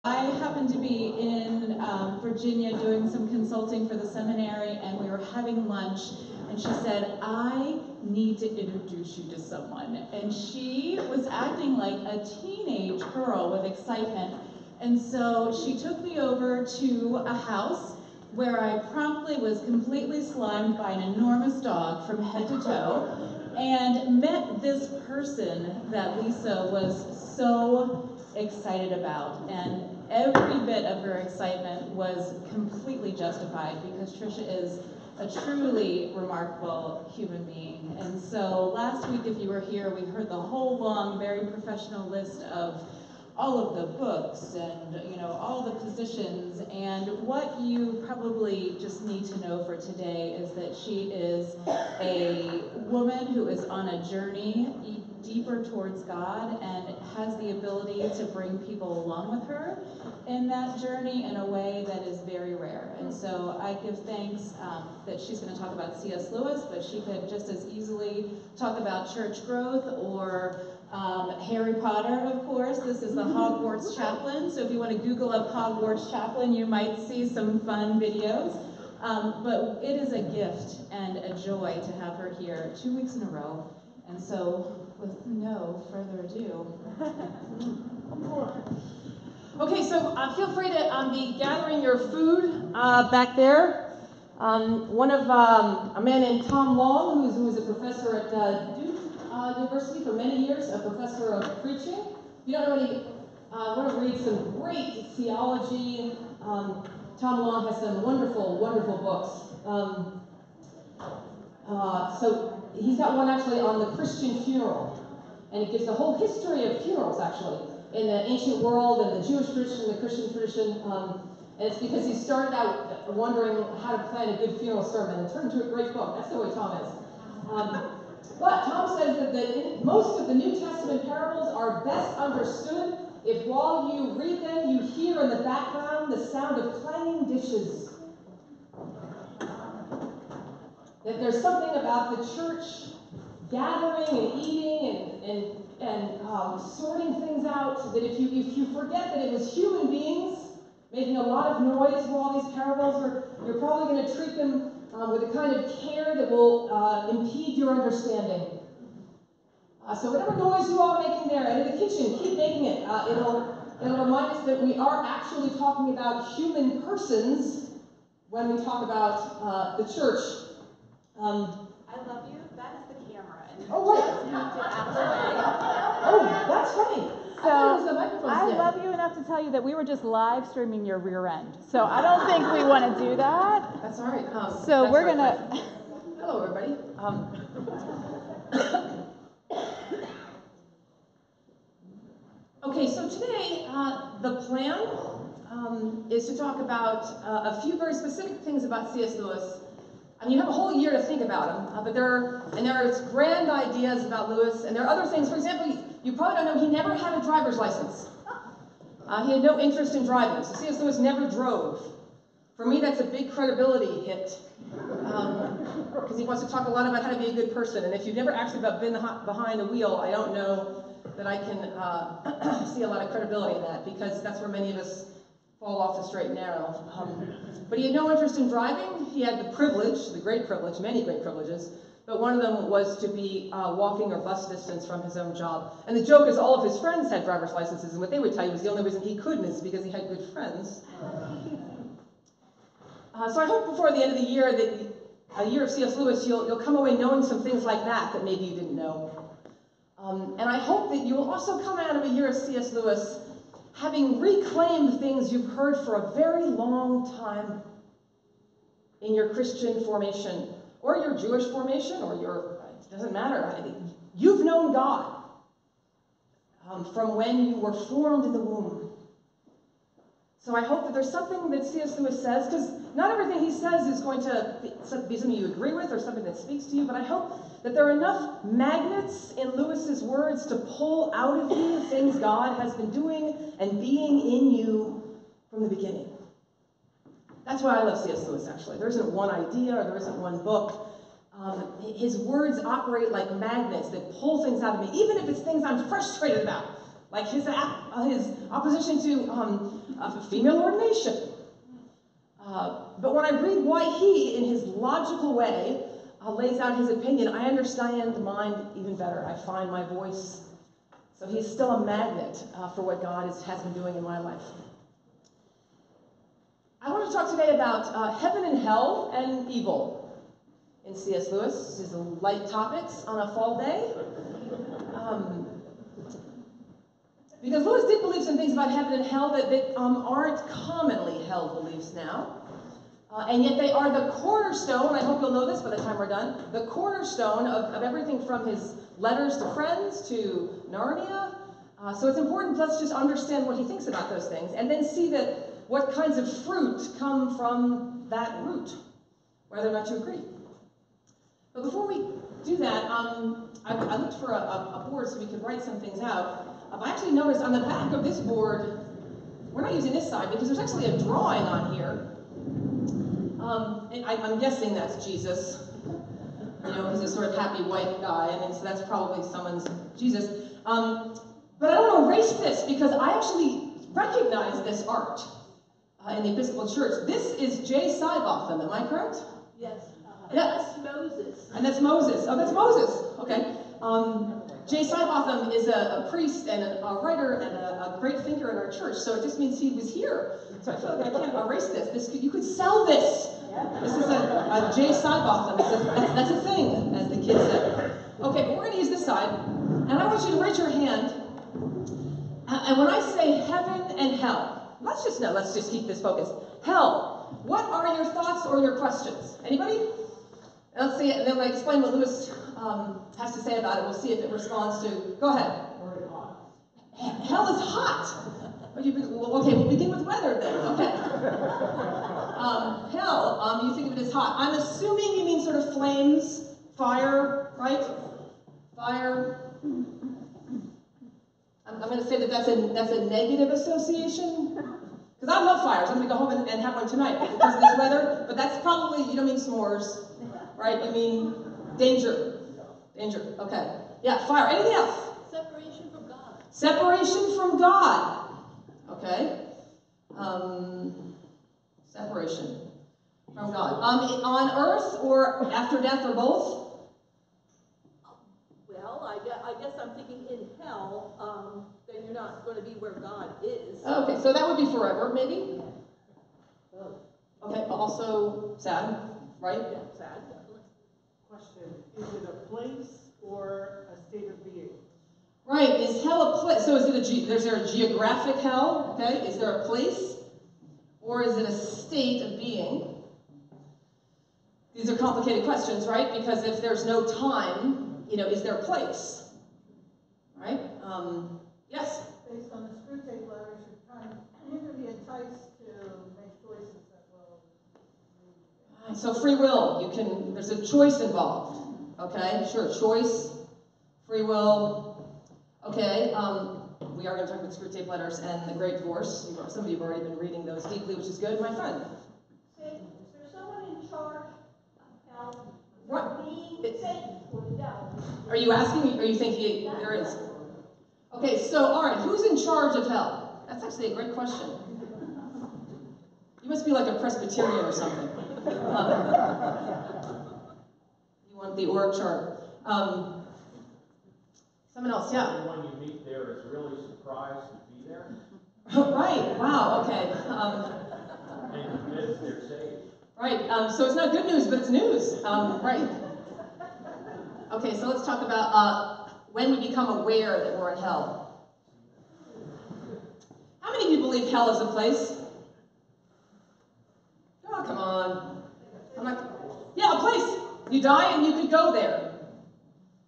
I happened to be in Virginia doing some consulting for the seminary, and we were having lunch, and she said, I need to introduce you to someone. And she was acting like a teenage girl with excitement. And so she took me over to a house where I promptly was completely slimed by an enormous dog from head to toe, and met this person that Lisa was so excited about. And every bit of her excitement was completely justified, because Tricia is a truly remarkable human being. And so last week, if you were here, we heard the whole long, very professional list of all of the books and all the positions. And what you probably just need to know for today is that she is a woman who is on a journey deeper towards God and has the ability to bring people along with her in that journey in a way that is very rare. And so I give thanks that she's going to talk about C.S. Lewis, but she could just as easily talk about church growth or Harry Potter, of course. This is the Hogwarts Chaplain, so if you want to Google up Hogwarts Chaplain, you might see some fun videos. But it is a gift and a joy to have her here 2 weeks in a row. And so, with no further ado. Okay, so feel free to be gathering your food back there. A man named Tom Long, who was a professor at Duke University for many years, a professor of preaching. If you don't know any, want to read some great theology. Tom Long has some wonderful, wonderful books. So he's got one actually on the Christian funeral, and it gives the whole history of funerals actually in the ancient world and the Jewish tradition, the Christian tradition. And it's because he started out wondering how to plan a good funeral sermon and turned into a great book. That's the way Tom is. But Tom says that most of the New Testament parables are best understood if while you read them, you hear in the background the sound of clanging dishes. That there's something about the church gathering and eating and sorting things out, that if you forget that it was human beings making a lot of noise for all these parables, you're probably going to treat them with a kind of care that will impede your understanding. So whatever noise you are making there and in the kitchen, keep making it. It'll remind us that we are actually talking about human persons when we talk about the church. I love you. That's the camera. And oh, right. Just moved it out of the way. Oh, that's funny. So I love you enough to tell you that we were just live streaming your rear end. So I don't think we want to do that. That's all right. So we're going to... Hello, everybody. Okay, so today the plan is to talk about a few very specific things about C.S. Lewis. I mean, you have a whole year to think about him, but there are grand ideas about Lewis, and there are other things. For example, you probably don't know he never had a driver's license. He had no interest in driving, so C.S. Lewis never drove. For me, that's a big credibility hit, because he wants to talk a lot about how to be a good person, and if you've never actually been behind a wheel, I don't know that I can see a lot of credibility in that, because that's where many of us fall off the straight and narrow. But he had no interest in driving. He had the privilege, the great privilege, many great privileges, but one of them was to be walking or bus distance from his own job. And the joke is all of his friends had driver's licenses, and what they would tell you was the only reason he couldn't is because he had good friends. So I hope before the end of the year, that a year of C.S. Lewis, you'll come away knowing some things like that maybe you didn't know. And I hope that you will also come out of a year of C.S. Lewis having reclaimed things you've heard for a very long time in your Christian formation, or your Jewish formation, or it doesn't matter. You've known God from when you were formed in the womb. So I hope that there's something that C.S. Lewis says, because not everything he says is going to be something you agree with or something that speaks to you, but I hope that there are enough magnets in Lewis's words to pull out of you things God has been doing and being in you from the beginning. That's why I love C.S. Lewis, actually. There isn't one idea or there isn't one book. His words operate like magnets that pull things out of me, even if it's things I'm frustrated about, like his opposition to female ordination. But when I read why he, in his logical way, lays out his opinion, I understand mine even better. I find my voice. So he's still a magnet for what God has been doing in my life. I want to talk today about heaven and hell and evil in C.S. Lewis. This is light topics on a fall day. Because Lewis did believe some things about heaven and hell that aren't commonly held beliefs now. And yet they are the cornerstone, I hope you'll know this by the time we're done, the cornerstone of everything from his letters to friends to Narnia. So it's important, let's just understand what he thinks about those things, and then see that what kinds of fruit come from that root, whether or not you agree. But before we do that, I looked for a board so we could write some things out. I actually noticed on the back of this board, we're not using this side because there's actually a drawing on here. And I'm guessing that's Jesus. You know, he's a sort of happy white guy, and so that's probably someone's Jesus. But I don't want to erase this because I actually recognize this art in the Episcopal Church. This is J. Seibotham, am I correct? Yes. Yeah. That's Moses. And that's Moses. Oh, that's Moses. Okay. J. Seibotham is a priest and a writer and a great thinker in our church, so it just means he was here. So I feel like I can't erase this. You could sell this. This is a J. Seibotham. That's a thing, as the kids say. Okay, but we're going to use this side, and I want you to raise your hand. And when I say heaven and hell, let's just keep this focused. Hell, what are your thoughts or your questions? Anybody? And let's see it, and then when I explain what Lewis has to say about it, we'll see if it responds to. Go ahead. Very hot. Hell is hot. Okay, we'll begin with weather then. Okay. Hell, you think of it as hot. I'm assuming you mean sort of flames, fire, right? Fire. I'm going to say that's a negative association. Because I love fires. I'm going to go home and have one tonight because of this weather. But that's probably, you don't mean s'mores, right? You mean danger. Danger. Okay. Yeah, fire. Anything else? Separation from God. Separation from God. Okay. Separation from God. On earth or after death or both? Well, I guess I'm thinking in hell, then you're not going to be where God is. Okay, so that would be forever, maybe? Okay, also sad, right? Yeah, sad, definitely. Question, is it a place or a state of being? Right, is hell a place? So is there a geographic hell? Okay, is there a place? Or is it a state of being? These are complicated questions, right? Because if there's no time, is there a place? Right? Yes? Based on the screw tape letters, you're going to be enticed to make choices that will... So free will, there's a choice involved. Okay, sure, choice, free will. Okay, we are going to talk about screw tape letters and the Great Divorce. Some of you have already been reading those deeply, which is good. My friend. Satan. Is there someone in charge of hell? Right. Being Satan or the devil? Are you asking, or you think there is? Okay, so, all right, who's in charge of hell? That's actually a great question. You must be like a Presbyterian or something. You want the org chart. Someone else, yeah? Everyone you meet there is really surprised to be there. Right, wow, okay. And convinced they're saved. Right, so it's not good news, but it's news. Right. Okay, so let's talk about when we become aware that we're in hell. How many of you believe hell is a place? Oh, come on. Yeah, a place. You die and you could go there.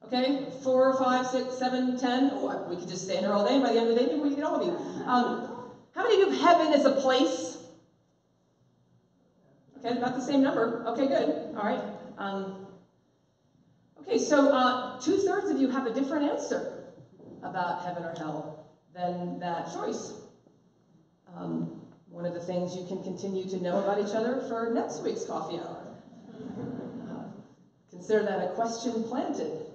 Okay, 4, 5, 6, 7, 10. Oh, we could just stay in here all day, and by the end of the day, maybe we can get all of you. How many of you have heaven as a place? Okay, about the same number. Okay, good. All right. Okay, so 2/3 of you have a different answer about heaven or hell than that choice. One of the things you can continue to know about each other for next week's coffee hour. Consider that a question planted.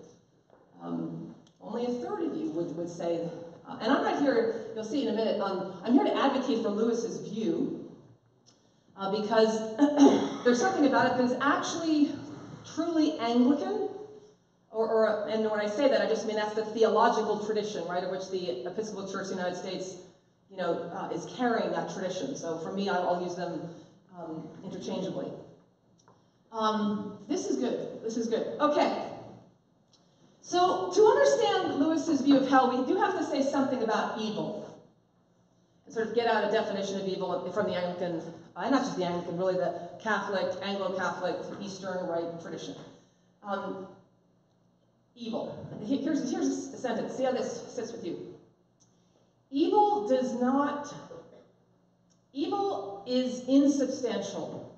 Only 1/3 of you would say, and I'm not here you'll see in a minute, I'm here to advocate for Lewis's view because there's something about it that is actually truly Anglican, and when I say that, I just mean that's the theological tradition, right, of which the Episcopal Church in the United States, is carrying that tradition. So for me, I'll use them interchangeably. This is good. This is good. Okay. So to understand Lewis's view of hell, we do have to say something about evil, and sort of get out a definition of evil from the Anglican, not just the Anglican, really the Catholic, Anglo-Catholic, Eastern Rite tradition. Evil. Here's a sentence. See how this sits with you. Evil is insubstantial.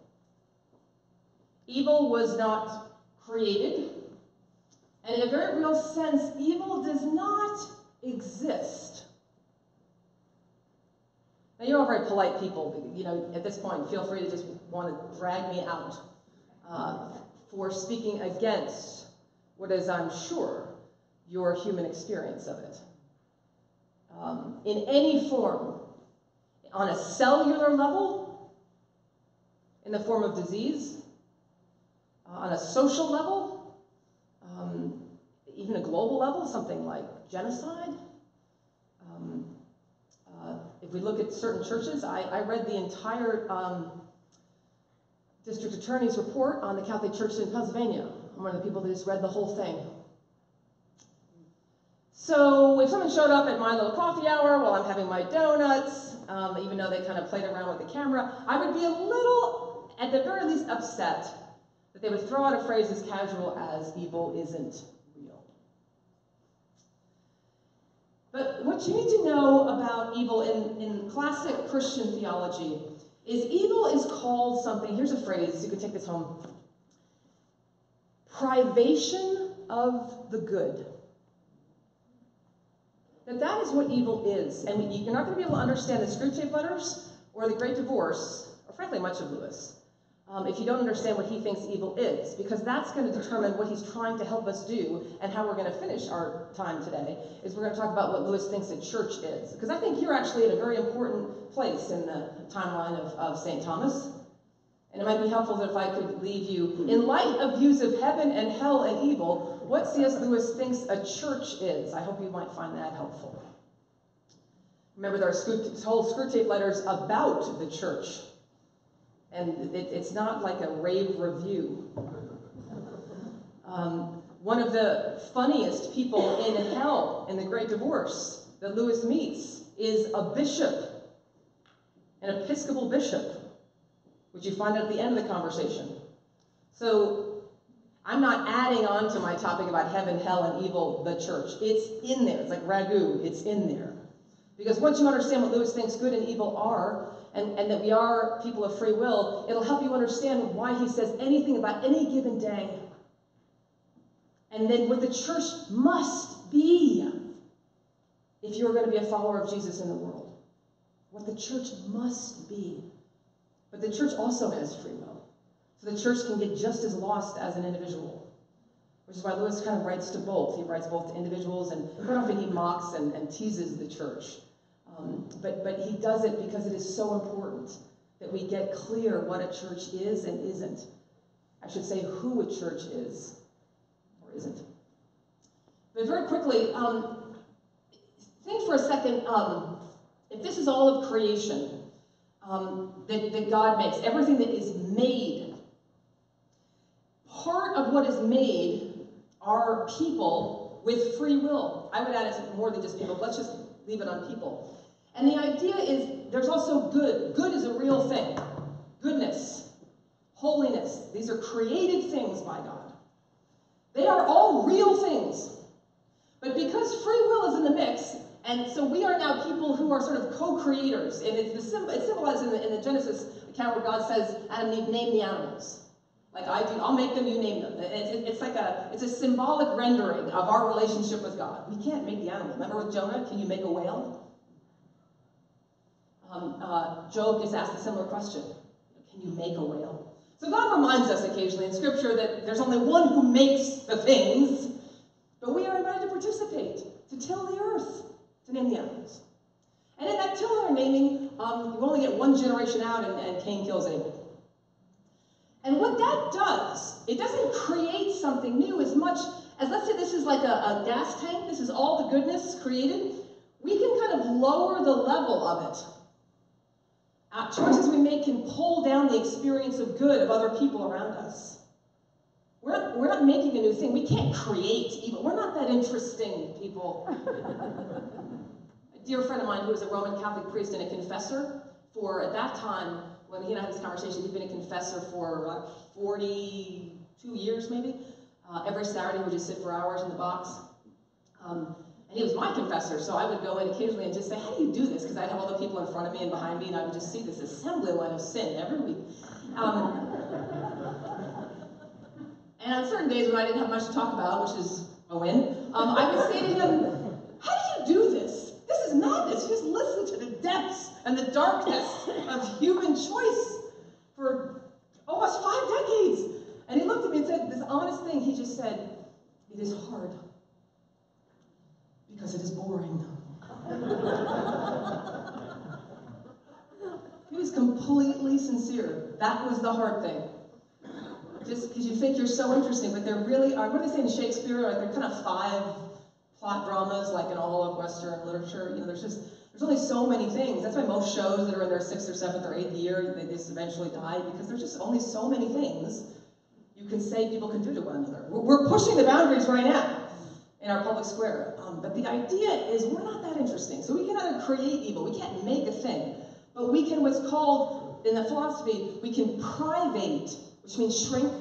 Evil was not created. And in a very real sense, evil does not exist. Now, you're all very polite people. At this point, feel free to just want to drag me out for speaking against what is, I'm sure, your human experience of it. In any form, on a cellular level, in the form of disease, on a social level, even a global level, something like genocide. If we look at certain churches, I read the entire district attorney's report on the Catholic Church in Pennsylvania. I'm one of the people that just read the whole thing. So if someone showed up at my little coffee hour while I'm having my donuts, even though they kind of played around with the camera, I would be a little, at the very least, upset that they would throw out a phrase as casual as evil isn't real. But what you need to know about evil in classic Christian theology is evil is called something, here's a phrase, you can take this home, privation of the good. That is what evil is. And you're not going to be able to understand the Screwtape Letters or the Great Divorce, or frankly much of Lewis, if you don't understand what he thinks evil is, because that's going to determine what he's trying to help us do, and how we're going to finish our time today, is we're going to talk about what Lewis thinks the church is. Because I think you're actually at a very important place in the timeline of St. Thomas. And it might be helpful that if I could leave you, in light of views of heaven and hell and evil, what C.S. Lewis thinks a church is. I hope you might find that helpful. Remember, there are whole Screwtape Letters about the church. And it's not like a rave review. One of the funniest people in hell in the Great Divorce that Lewis meets is a bishop, an Episcopal bishop, which you find out at the end of the conversation. So I'm not adding on to my topic about heaven, hell, and evil, the church. It's in there. It's like ragu. It's in there. Because once you understand what Lewis thinks good and evil are, and that we are people of free will, it'll help you understand why he says anything about any given day. And then what the church must be if you're going to be a follower of Jesus in the world. What the church must be. But the church also has free will. So the church can get just as lost as an individual. Which is why Lewis kind of writes to both. He writes both to individuals, and quite often he mocks and teases the church. But he does it because it is so important that we get clear what a church is and isn't. I should say who a church is or isn't. But very quickly, think for a second, if this is all of creation that God makes, everything that is made, part of what is made are people with free will. I would add it's more than just people. Let's just leave it on people. And the idea is there's also good. Good is a real thing. Goodness, holiness, these are created things by God. They are all real things. But because free will is in the mix, and so we are now people who are sort of co-creators, and it's symbolized in the Genesis account where God says, Adam and Eve, name the animals. Like I do, I'll make them, you name them. It's a symbolic rendering of our relationship with God. We can't make the animal. Remember with Jonah, can you make a whale? Job gets asked a similar question. Can you make a whale? So God reminds us occasionally in Scripture that there's only one who makes the things, but we are invited to participate, to till the earth, to name the animals. You only get one generation out, and Cain kills Abel. And what that does, it doesn't create something new as much as, let's say this is like a gas tank, this is all the goodness created, we can kind of lower the level of it. Choices we make can pull down the experience of good of other people around us. We're not making a new thing. We can't create evil. We're not that interesting, people. A dear friend of mine who was a Roman Catholic priest and a confessor for, at that time, when he and I had this conversation, he'd been a confessor for like 42 years maybe. Every Saturday he would just sit for hours in the box. And he was my confessor, so I would go in occasionally and just say, how do you do this? Because I'd have all the people in front of me and behind me, and I would just see this assembly line of sin every week. And on certain days when I didn't have much to talk about, which is a win, I would say to him, how do you do this? This is madness. You just listen to the depths and the darkness of human choice for almost 5 decades. And he looked at me and said this honest thing. He just said, it is hard because it is boring. He was completely sincere. That was the hard thing. Just because you think you're so interesting, but there really are, what do they say in Shakespeare? Like, there are kind of 5 plot dramas, like in all of Western literature. You know, there's only so many things. That's why most shows that are in their 6th or 7th or 8th year, they just eventually die, because there's just only so many things you can say people can do to one another. We're pushing the boundaries right now in our public square. But the idea is we're not that interesting. So we can either create evil, we can't make a thing, but we can, what's called, in the philosophy, we can private, which means shrink.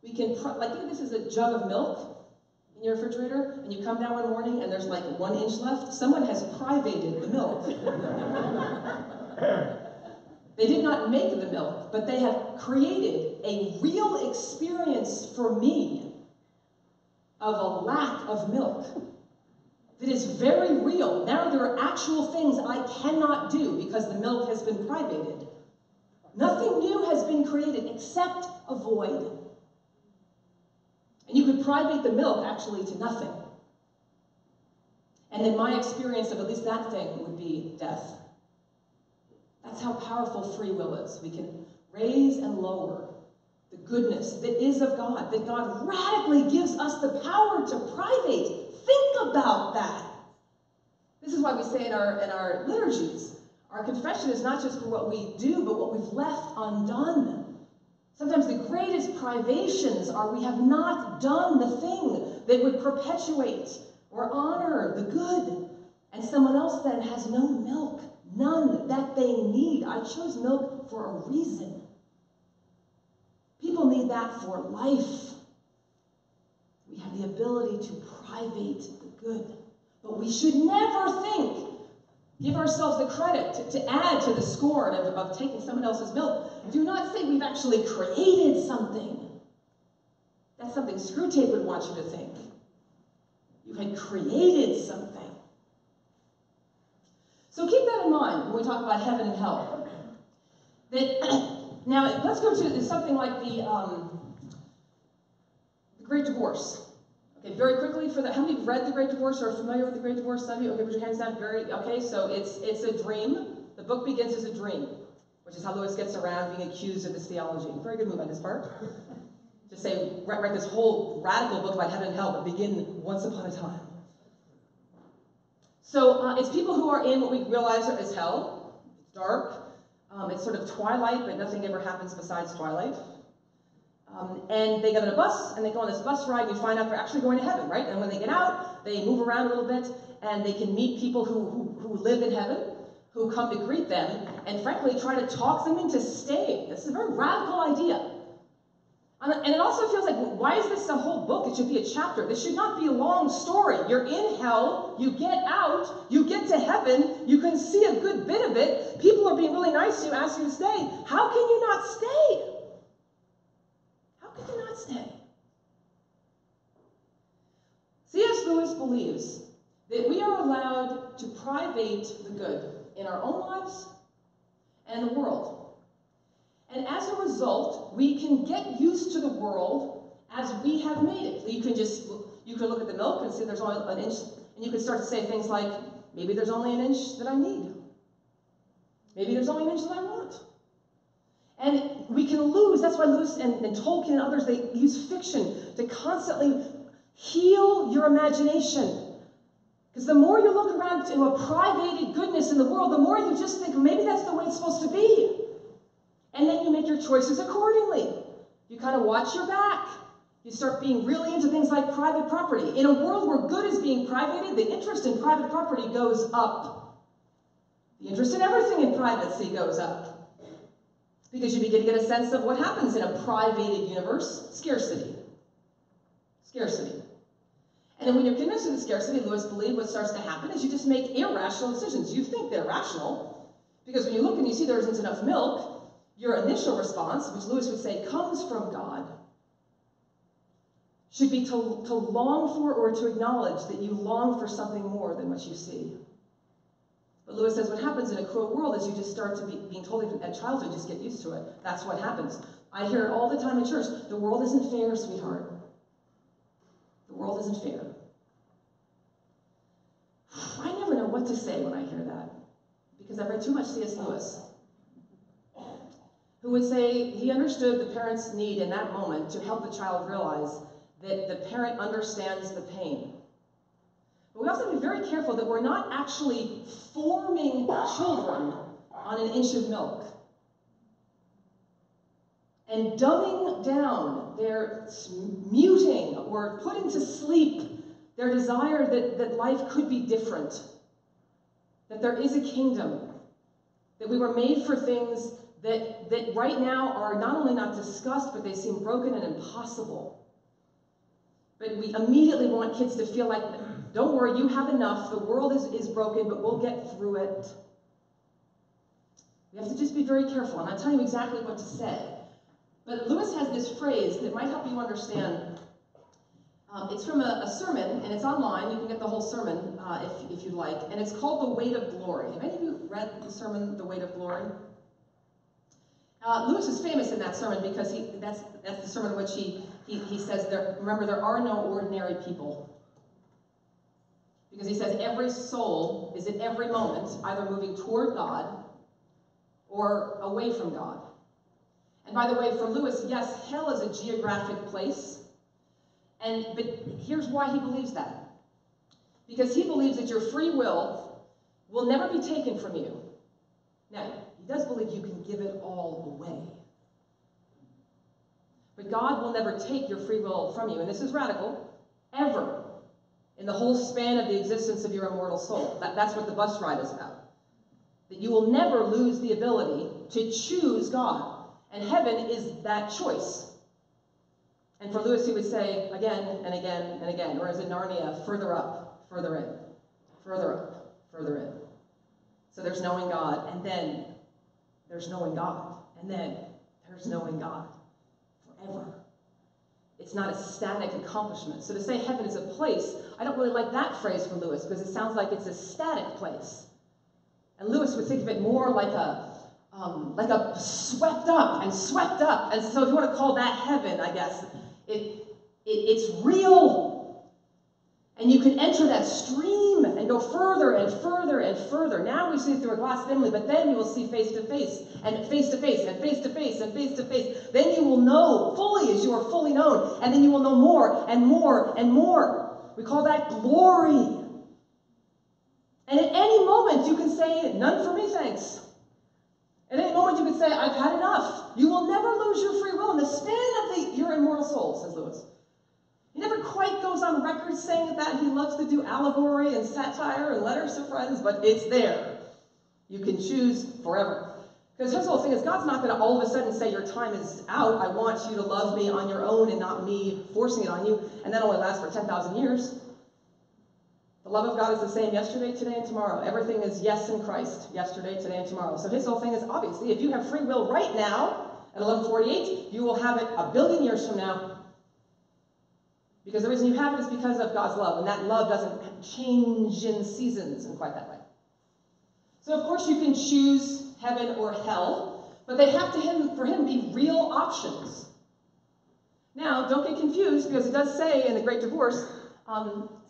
We can, like, think of this as a jug of milk in your refrigerator, and you come down one morning and there's like 1 inch left. Someone has privated the milk. They did not make the milk, but they have created a real experience for me of a lack of milk that is very real. Now there are actual things I cannot do because the milk has been privated. Nothing new has been created except a void. And you could private the milk actually to nothing. And then my experience of at least that thing would be death. That's how powerful free will is. We can raise and lower the goodness that is of God, that God radically gives us the power to private. Think about that. This is why we say in our liturgies, our confession is not just for what we do, but what we've left undone. Sometimes the greatest privations are we have not done the thing that would perpetuate or honor the good. And someone else then has no milk, none that they need. I chose milk for a reason. People need that for life. We have the ability to private the good. But we should never give ourselves the credit to add to the scorn of taking someone else's milk. Do not say we've actually created something. That's something Screwtape would want you to think. You had created something. So keep that in mind when we talk about heaven and hell. Now, let's go to something like the Great Divorce. Okay, very quickly, how many have read The Great Divorce or are familiar with The Great Divorce? Some of you? Okay, put your hands down. Okay, so it's a dream. The book begins as a dream, which is how Lewis gets around being accused of his theology. Very good move on his part. Just say, write this whole radical book about heaven and hell, but begin once upon a time. So it's people who are in what we realize is hell. It's dark. It's sort of twilight, but nothing ever happens besides twilight. And they get on a bus, and they go on this bus ride, and you find out they're actually going to heaven, right? And when they get out, they move around a little bit, and they can meet people who live in heaven, who come to greet them, and frankly, try to talk them into staying. This is a very radical idea. And it also feels like, why is this a whole book? It should be a chapter. This should not be a long story. You're in hell, you get out, you get to heaven, you can see a good bit of it, people are being really nice to you, ask you to stay. How can you not stay? How can you not stay? C.S. Lewis believes that we are allowed to private the good in our own lives and the world. And as a result, we can get used to the world as we have made it. So you can look at the milk and see there's only an inch, and you can start to say things like, maybe there's only an inch that I need. Maybe there's only an inch that I want. And we can lose, that's why Lewis and Tolkien and others, they use fiction to constantly heal your imagination. Because the more you look around to a privated goodness in the world, the more you just think, maybe that's the way it's supposed to be. And then you make your choices accordingly. You kind of watch your back. You start being really into things like private property. In a world where good is being privated, the interest in private property goes up. The interest in everything in privacy goes up. Because you begin to get a sense of what happens in a privated universe: scarcity. Scarcity. And then when you're convinced of the scarcity, Lewis believed what starts to happen is you just make irrational decisions. You think they're rational, because when you look and you see there isn't enough milk, your initial response, which Lewis would say comes from God, should be to long for or to acknowledge that you long for something more than what you see. But Lewis says what happens in a cruel world is you just start to being told even at childhood, just get used to it. That's what happens. I hear it all the time in church. The world isn't fair, sweetheart. The world isn't fair. I never know what to say when I hear that, because I've read too much C.S. Lewis, who would say he understood the parent's need in that moment to help the child realize that the parent understands the pain. But we also have to be very careful that we're not actually forming children on an inch of milk and dumbing down their muting or putting to sleep their desire that life could be different, that there is a kingdom, that we were made for things that right now are not only not discussed, but they seem broken and impossible. But we immediately want kids to feel like, don't worry, you have enough, the world is broken, but we'll get through it. We have to just be very careful, and I'll tell you exactly what to say. But Lewis has this phrase that might help you understand. It's from a sermon, and it's online. You can get the whole sermon if you'd like, and it's called The Weight of Glory. Have any of you read the sermon, The Weight of Glory? Lewis is famous in that sermon because that's the sermon in which he says, remember, there are no ordinary people. Because he says every soul is at every moment either moving toward God or away from God. And by the way, for Lewis, yes, hell is a geographic place. But here's why he believes that. Because he believes that your free will never be taken from you. Now, he does believe you can give it all away. But God will never take your free will from you, and this is radical, ever, in the whole span of the existence of your immortal soul. That's what the bus ride is about. That you will never lose the ability to choose God, and heaven is that choice. And for Lewis, he would say again and again and again, or as in Narnia, further up, further in, further up, further in. So there's knowing God, and then there's knowing God, and then there's knowing God forever. It's not a static accomplishment. So to say heaven is a place, I don't really like that phrase for Lewis because it sounds like it's a static place. And Lewis would think of it more like a swept up. And so if you want to call that heaven, I guess, it's real. And you can enter that stream and go further and further and further. Now we see through a glass dimly, but then we will see face to face, and face to face, and face to face, and face to face. Then you will know fully as you are fully known, and then you will know more and more and more. We call that glory. And at any moment you can say, none for me, thanks. At any moment you can say, I've had enough. You will never lose your free will in the span of your immortal soul, says Lewis. He never quite goes on record saying that. He loves to do allegory and satire and letters to friends, but it's there. You can choose forever. Because his whole thing is, God's not going to all of a sudden say your time is out. I want you to love me on your own and not me forcing it on you. And that only lasts for 10,000 years. The love of God is the same yesterday, today, and tomorrow. Everything is yes in Christ, yesterday, today, and tomorrow. So his whole thing is, obviously, if you have free will right now, at 11:48, you will have it a billion years from now. Because the reason you have it is because of God's love, and that love doesn't change in seasons in quite that way. So of course you can choose heaven or hell, but they have to, for him, be real options. Now, don't get confused, because it does say in the Great Divorce,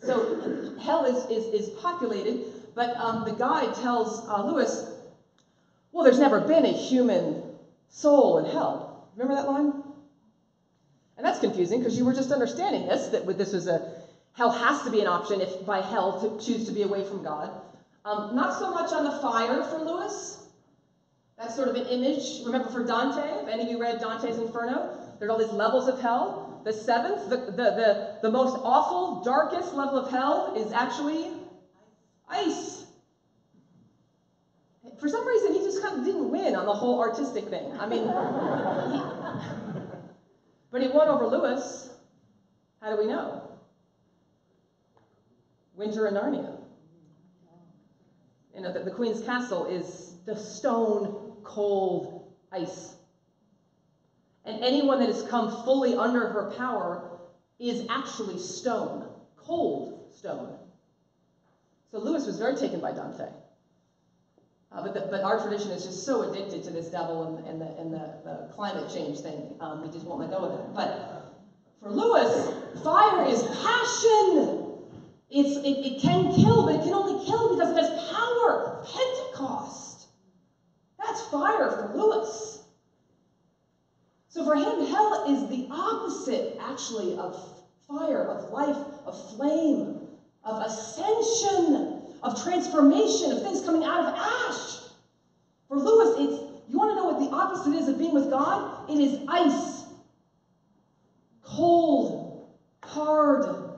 so hell is populated, but the guide tells Lewis, Well, there's never been a human soul in hell. Remember that line? And that's confusing because you were just understanding this, that this was hell has to be an option if by hell to choose to be away from God. Not so much on the fire for Lewis. That's sort of an image. Remember for Dante, if any of you read Dante's Inferno, there's all these levels of hell. The seventh, the most awful, darkest level of hell is actually ice. For some reason, he just kind of didn't win on the whole artistic thing. I mean, but he won over Lewis. How do we know? Winter in Narnia. You know, the Queen's castle is the stone cold ice. And anyone that has come fully under her power is actually stone, cold stone. So Lewis was very taken by Dante. But our tradition is just so addicted to this devil and the climate change thing. We just won't let go of it. But for Lewis, fire is passion. It can kill, but it can only kill because it has power. Pentecost. That's fire for Lewis. So for him, hell is the opposite, actually, of fire, of life, of flame, of ascension, of transformation, of things coming out of ash. For Lewis, you want to know what the opposite is of being with God? It is ice. Cold, hard,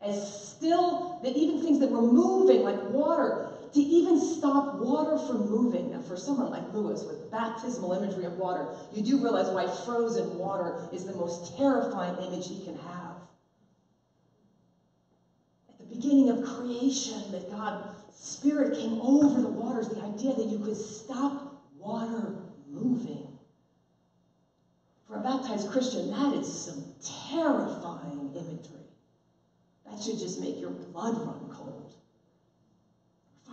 as still, that even things that were moving, like water, to even stop water from moving. Now, for someone like Lewis, with baptismal imagery of water, you do realize why frozen water is the most terrifying image he can have. At the beginning of creation, that God's Spirit came over the waters, the idea that you could stop water moving. For a baptized Christian, that is some terrifying imagery. That should just make your blood run cold.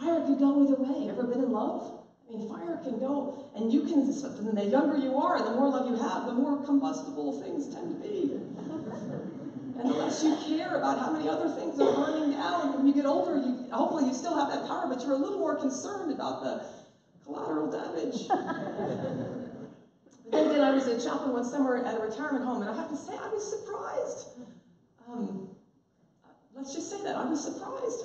Fire could go either way. Ever been in love? I mean, fire can go, and you can, and the younger you are and the more love you have, the more combustible things tend to be. And the less you care about how many other things are burning down. When you get older, hopefully you still have that power, but you're a little more concerned about the collateral damage. But then again, I was a chaplain one summer at a retirement home, and I have to say, I was surprised. Let's just say that, I was surprised.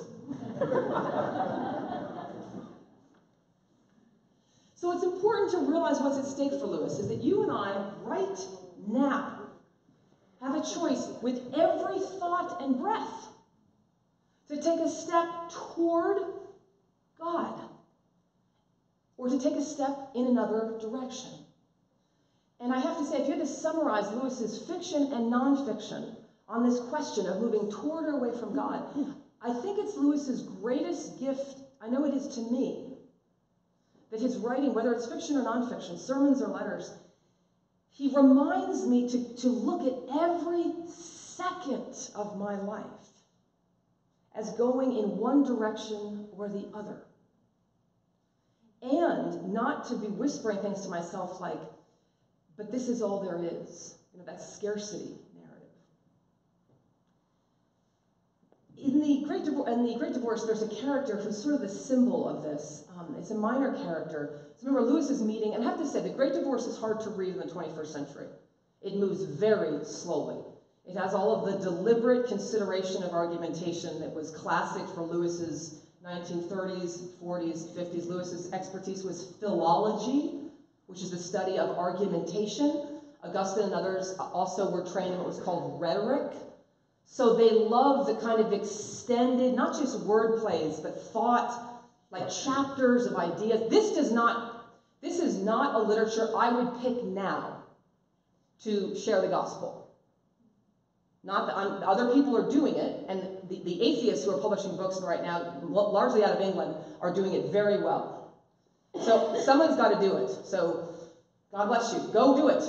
So it's important to realize what's at stake for Lewis, is that you and I, right now, have a choice with every thought and breath to take a step toward God, or to take a step in another direction. And I have to say, if you had to summarize Lewis's fiction and nonfiction on this question of moving toward or away from God, I think it's Lewis's greatest gift, I know it is to me, that his writing, whether it's fiction or nonfiction, sermons or letters, he reminds me to look at every second of my life as going in one direction or the other. And not to be whispering things to myself like, but this is all there is. You know, that scarcity narrative. In the Great Divorce, there's a character who's sort of the symbol of this. It's a minor character. So remember, Lewis is meeting, and I have to say, the Great Divorce is hard to read in the 21st century. It moves very slowly. It has all of the deliberate consideration of argumentation that was classic for Lewis's 1930s, 40s, 50s. Lewis's expertise was philology, which is the study of argumentation. Augustine and others also were trained in what was called rhetoric. So they love the kind of extended, not just word plays, but thought, like chapters of ideas. This is not a literature I would pick now to share the gospel. Not that other people are doing it, and the atheists who are publishing books right now, largely out of England, are doing it very well. So someone's got to do it. So God bless you. Go do it.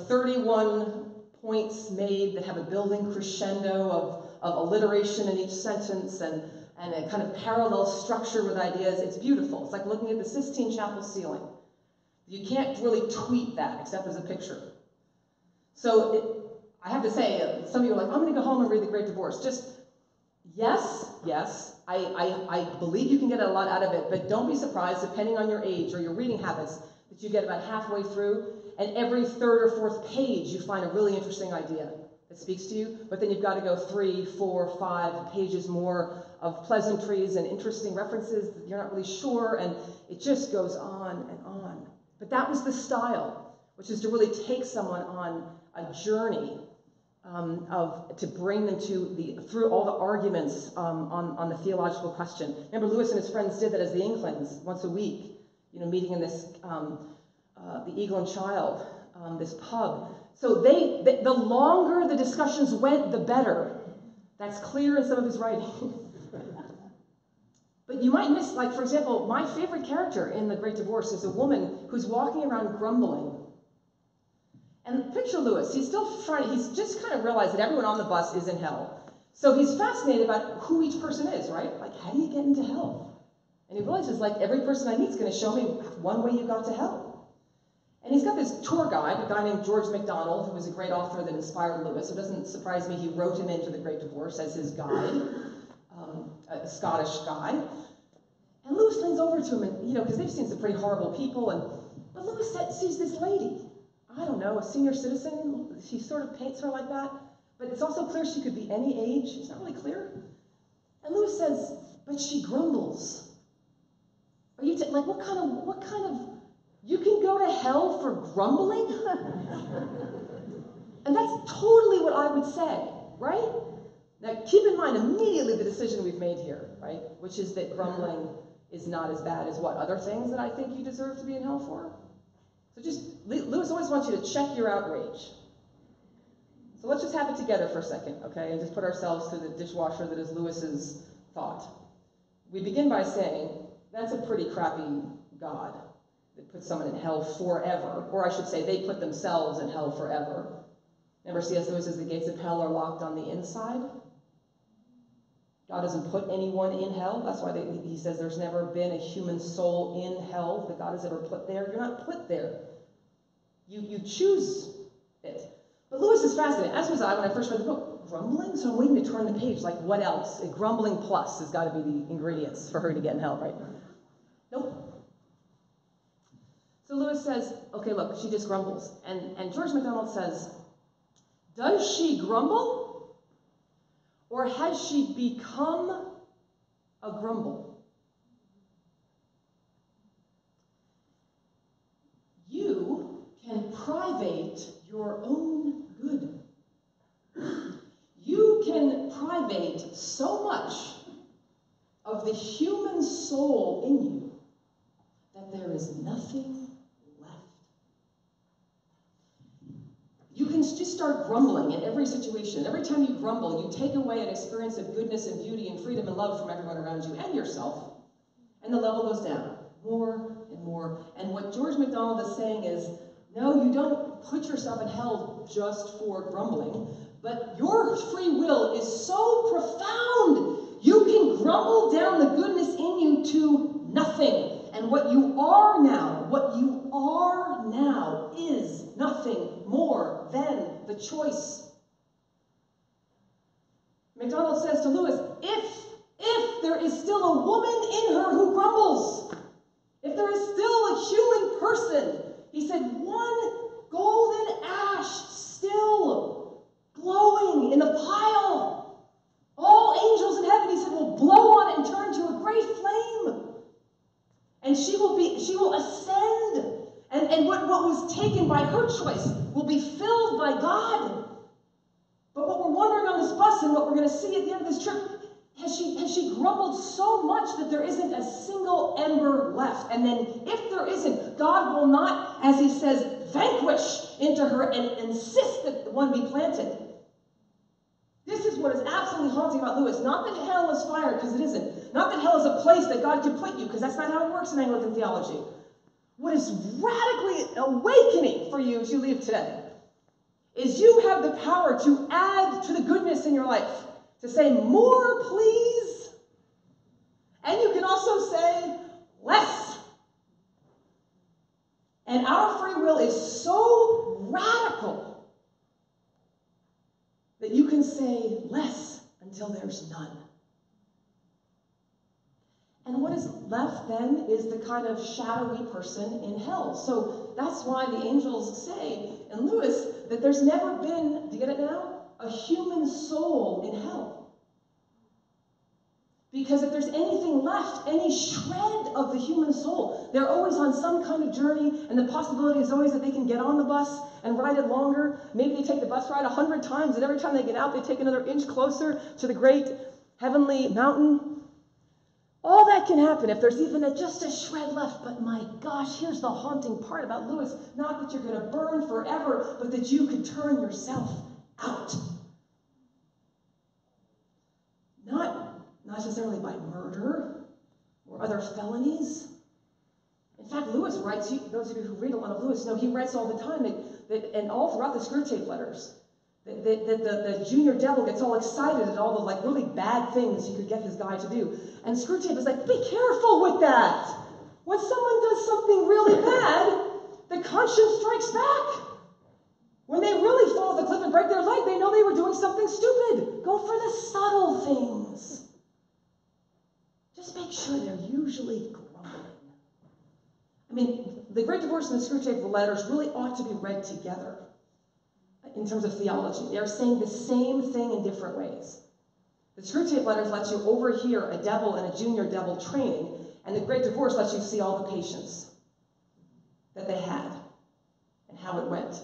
31 points made that have a building crescendo of alliteration in each sentence and a kind of parallel structure with ideas. It's beautiful. It's like looking at the Sistine Chapel ceiling. You can't really tweet that except as a picture. So I have to say, some of you are like, I'm going to go home and read The Great Divorce. Just, yes, I believe you can get a lot out of it, but don't be surprised, depending on your age or your reading habits, that you get about halfway through, and every third or fourth page you find a really interesting idea that speaks to you, but then you've got to go 3, 4, 5 pages more of pleasantries and interesting references that you're not really sure, and it just goes on and on. But that was the style, which is to really take someone on a journey to bring them through all the arguments on the theological question. Remember, Lewis and his friends did that as the Inklings once a week, meeting in this the Eagle and Child, this pub. So the longer the discussions went, the better. That's clear in some of his writing. But you might miss, like, for example, my favorite character in The Great Divorce is a woman who's walking around grumbling. And picture Lewis, he's just kind of realized that everyone on the bus is in hell. So he's fascinated about who each person is, right? Like, how do you get into hell? And he realizes, like, every person I meet is going to show me one way you got to hell. And he's got this tour guide, a guy named George MacDonald, who was a great author that inspired Lewis. It doesn't surprise me he wrote him into The Great Divorce as his guide, a Scottish guy. And Lewis leans over to him, and because they've seen some pretty horrible people, but Lewis sees this lady, I don't know, a senior citizen. She sort of paints her like that, but it's also clear she could be any age. It's not really clear. And Lewis says, but she grumbles. Are you like, what kind of, you can go to hell for grumbling? And that's totally what I would say, right? Now, keep in mind immediately the decision we've made here, right? Which is that grumbling is not as bad as what? Other things that I think you deserve to be in hell for? So Lewis always wants you to check your outrage. So let's just have it together for a second, okay? And just put ourselves through the dishwasher that is Lewis's thought. We begin by saying, that's a pretty crappy God that puts someone in hell forever. Or I should say, they put themselves in hell forever. Remember, C.S. Lewis says the gates of hell are locked on the inside. God doesn't put anyone in hell. That's why he says there's never been a human soul in hell that God has ever put there. You're not put there. You choose it. But Lewis is fascinated, as was I when I first read the book. Grumbling? So I'm waiting to turn the page. Like, what else? A grumbling plus has got to be the ingredients for her to get in hell, right? Nope. So Lewis says, okay, look, she just grumbles. And George MacDonald says, does she grumble? Or has she become a grumble? You can private your own good. You can private so much of the human soul in you that there is nothing left. You can just start grumbling in every situation. Every time you grumble, you take away an experience of goodness and beauty and freedom and love from everyone around you and yourself. And the level goes down more and more. And what George MacDonald is saying is, no, you don't put yourself in hell just for grumbling, but your free will is so profound, you can grumble down the goodness in you to nothing. And what you are now is nothing more than the choice. MacDonald says to Lewis, if there is still a woman in her who grumbles, if there is still a human person, he said, one golden ash still glowing in the pile. All angels in heaven, he said, will blow on it and turn to a great flame. And she will ascend. And what was taken by her choice will be filled by God. But what we're wondering on this bus and what we're going to see at the end of this trip, has she grumbled so much that there isn't a single ember left? And then if there isn't, God will not, as he says, vanquish into her and insist that one be planted. This is what is absolutely haunting about Lewis. Not that hell is fire, because it isn't. Not that hell is a place that God could put you, because that's not how it works in Anglican theology. What is radically awakening for you as you leave today is you have the power to add to the goodness in your life. To say, more, please. And you can also say, less. And our free will is so radical that you can say less until there's none. And what is left then is the kind of shadowy person in hell. So that's why the angels say in Lewis that there's never been, do you get it now? A human soul in hell. Because if there's anything left, any shred of the human soul, they're always on some kind of journey, and the possibility is always that they can get on the bus and ride it longer. Maybe they take the bus ride 100 times, and every time they get out, they take another inch closer to the great heavenly mountain. All that can happen if there's even just a shred left. But my gosh, here's the haunting part about Lewis. Not that you're going to burn forever, but that you could turn yourself out. Not necessarily by murder or other felonies. In fact, Lewis writes, those of you who read a lot of Lewis know he writes all the time, and all throughout the Screwtape letters, that the junior devil gets all excited at all the like really bad things he could get his guy to do. And Screwtape is like, be careful with that. When someone does something really bad, the conscience strikes back. When they really fall off the cliff and break their leg, they know they were doing something stupid. Go for the subtle things. Just make sure they're usually grumbling. I mean, the Great Divorce and the Screwtape letters really ought to be read together in terms of theology. They are saying the same thing in different ways. The Screwtape letters let you overhear a devil and a junior devil training, and the Great Divorce lets you see all the patience that they had and how it went.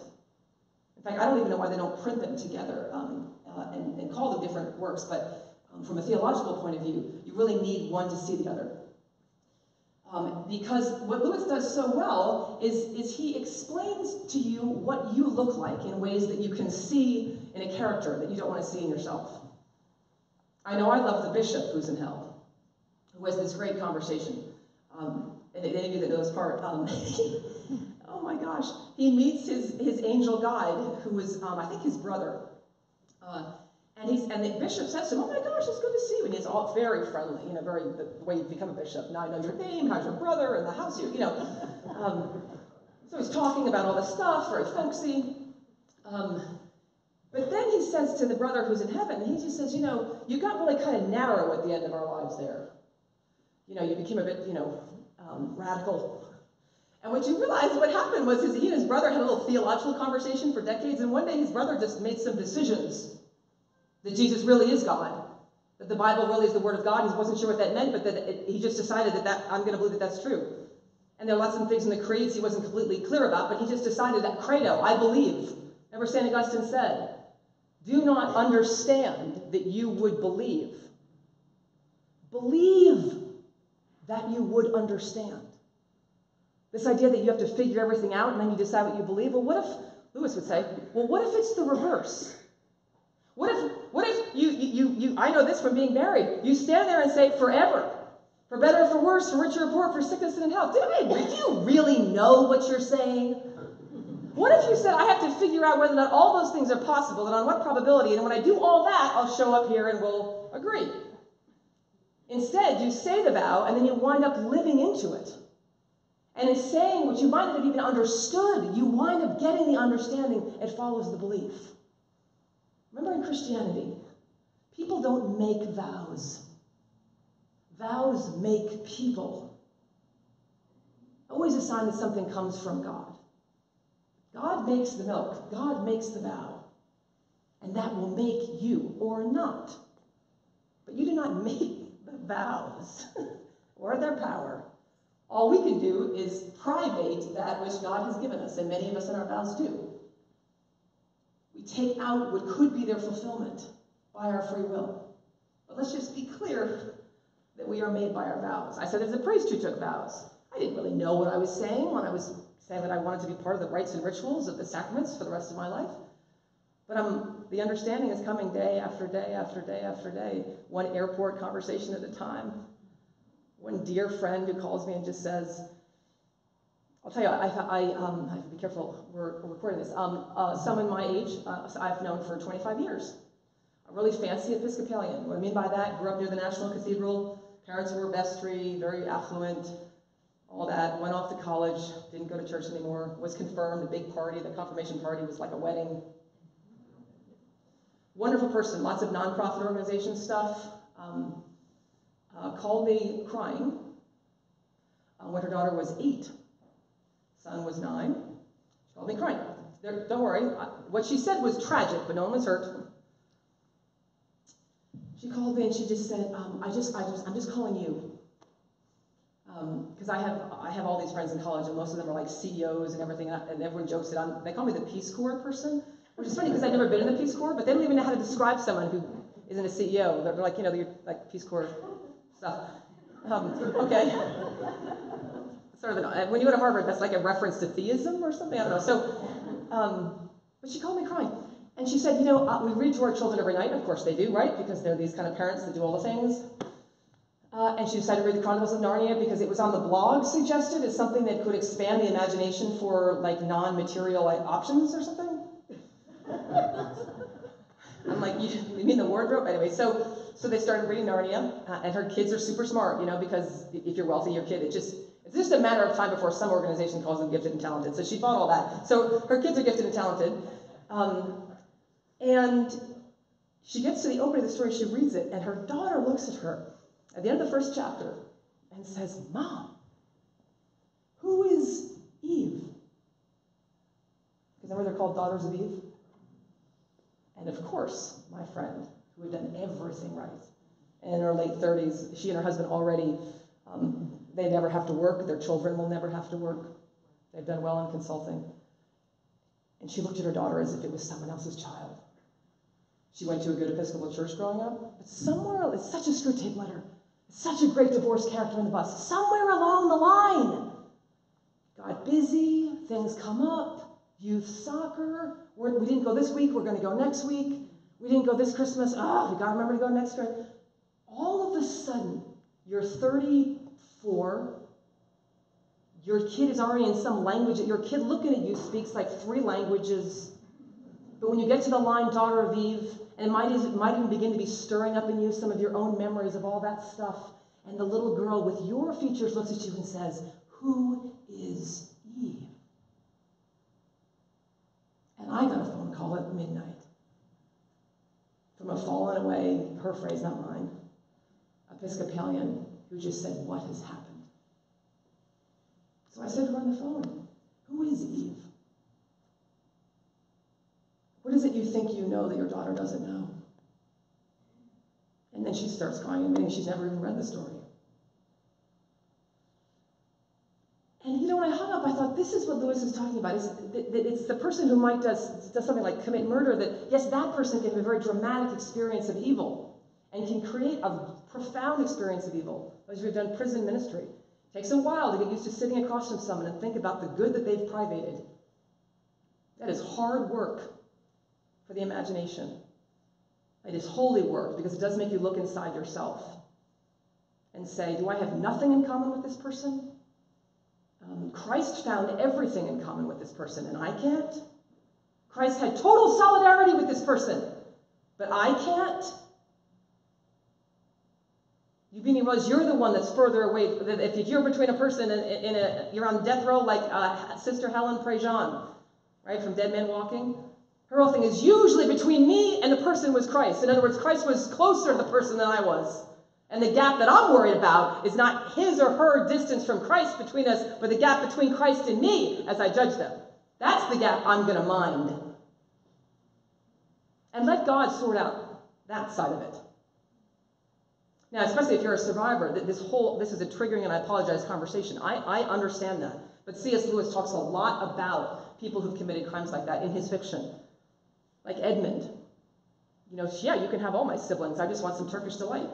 In fact, I don't even know why they don't print them together and call them different works, but from a theological point of view, you really need one to see the other. Because what Lewis does so well is he explains to you what you look like in ways that you can see in a character that you don't want to see in yourself. I know I love the bishop who's in hell, who has this great conversation. And any of you that know this part, oh my gosh, he meets his angel guide, who is, I think, his brother. And the bishop says to him, oh my gosh, it's good to see you. And he's all very friendly, very the way you become a bishop. Now I know your name, how's your brother, and the house so he's talking about all this stuff, very folksy. But then he says to the brother who's in heaven, he just says, you got really kind of narrow at the end of our lives there. You became a bit, radical. And what you realize what happened was he and his brother had a little theological conversation for decades, and one day his brother just made some decisions. That Jesus really is God, that the Bible really is the Word of God. He wasn't sure what that meant, but that he just decided that I'm going to believe that that's true. And there are lots of things in the creeds he wasn't completely clear about, but he just decided that credo, I believe. Remember St. Augustine said, do not understand that you would believe. Believe that you would understand. This idea that you have to figure everything out and then you decide what you believe. Well, what if, Lewis would say, what if it's the reverse? What if you I know this from being married, you stand there and say, forever, for better or for worse, for richer or poor, for sickness and in health. Do you really know what you're saying? What if you said, I have to figure out whether or not all those things are possible and on what probability, and when I do all that, I'll show up here and we'll agree. Instead, you say the vow, and then you wind up living into it. And in saying what you might not have even understood, you wind up getting the understanding, it follows the belief. Remember in Christianity, people don't make vows. Vows make people. Always a sign that something comes from God. God makes the milk. God makes the vow. And that will make you or not. But you do not make the vows or their power. All we can do is private that which God has given us, and many of us in our vows do. We take out what could be their fulfillment by our free will. But let's just be clear that we are made by our vows. I said as a priest who took vows. I didn't really know what I was saying when I was saying that I wanted to be part of the rites and rituals of the sacraments for the rest of my life. But the understanding is coming day after day after day after day, one airport conversation at a time. One dear friend who calls me and just says, I'll tell you, I have to be careful, we're recording this. Someone my age, I've known for 25 years. A really fancy Episcopalian. What I mean by that, grew up near the National Cathedral, parents were vestry, very affluent, all that, went off to college, didn't go to church anymore, was confirmed, a big party, the confirmation party was like a wedding. Wonderful person, lots of nonprofit organization stuff. called me crying when her daughter was 8. Son was 9. She called me crying. Don't worry. What she said was tragic, but no one was hurt. She called me and she just said, I'm just calling you. Because I have all these friends in college, and most of them are like CEOs and everything, and everyone jokes that they call me the Peace Corps person, which is funny because I've never been in the Peace Corps, but they don't even know how to describe someone who isn't a CEO. They're like, you're like Peace Corps stuff. Okay. Sort of when you go to Harvard, that's like a reference to theism or something. I don't know. So, but she called me crying, and she said, we read to our children every night. Of course they do, right? Because they're these kind of parents that do all the things. And she decided to read the Chronicles of Narnia because it was on the blog suggested as something that could expand the imagination for like non-material options or something. I'm like, you mean the wardrobe? Anyway, so they started reading Narnia, and her kids are super smart, because if you're wealthy, your kid, it's just a matter of time before some organization calls them gifted and talented. So she bought all that. So her kids are gifted and talented. And she gets to the opening of the story, she reads it, and her daughter looks at her at the end of the first chapter and says, Mom, who is Eve? Because remember they're called daughters of Eve? And of course, my friend, who had done everything right, and in her late 30s, she and her husband already, they never have to work, their children will never have to work. They've done well in consulting. And she looked at her daughter as if it was someone else's child. She went to a good Episcopal Church growing up, but somewhere, it's such a screw-tape letter, it's such a great divorce character in the bus, somewhere along the line, got busy, things come up, youth soccer, we didn't go this week, we're going to go next week, we didn't go this Christmas, we got to remember to go next Christmas. All of a sudden, you're 34, your kid is already in some language, your kid looking at you speaks like 3 languages, but when you get to the line, daughter of Eve, and it might even begin to be stirring up in you some of your own memories of all that stuff, and the little girl with your features looks at you and says, who is Eve? And I got a phone call at midnight from a fallen away, her phrase, not mine, Episcopalian, who just said, what has happened? So I said to her on the phone, who is Eve? What is it you think you know that your daughter doesn't know? And then she starts crying, admitting she's never even read the story. And when I hung up, I thought, this is what Lewis is talking about. It's the person who might does something like commit murder, that, yes, that person can have a very dramatic experience of evil and can create a profound experience of evil. Those who have done prison ministry. It takes a while to get used to sitting across from someone and think about the good that they've privated. That is hard work for the imagination. It is holy work because it does make you look inside yourself and say, do I have nothing in common with this person? Christ found everything in common with this person, and I can't. Christ had total solidarity with this person, but I can't. You mean you're the one that's further away. If you're between a person you're on death row like Sister Helen Prejean, right, from Dead Man Walking. Her whole thing is usually between me and the person was Christ. In other words, Christ was closer to the person than I was. And the gap that I'm worried about is not his or her distance from Christ between us, but the gap between Christ and me as I judge them. That's the gap I'm going to mind. And let God sort out that side of it. Now, especially if you're a survivor, this is a triggering, and I apologize, conversation. I understand that. But C.S. Lewis talks a lot about people who've committed crimes like that in his fiction. Like Edmund. Yeah, you can have all my siblings. I just want some Turkish delight.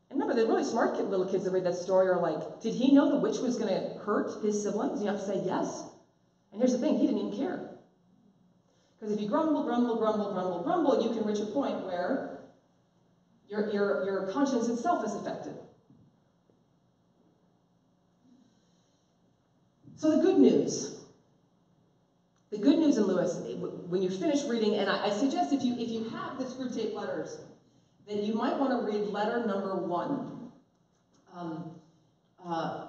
And remember, the really smart little kids that read that story are like, did he know the witch was going to hurt his siblings? You have to say yes. And here's the thing, he didn't even care. Because if you grumble, you can reach a point where your conscience itself is affected. So the good news in Lewis, when you finish reading, and I suggest if you have the screw tape letters, then you might want to read letter number 1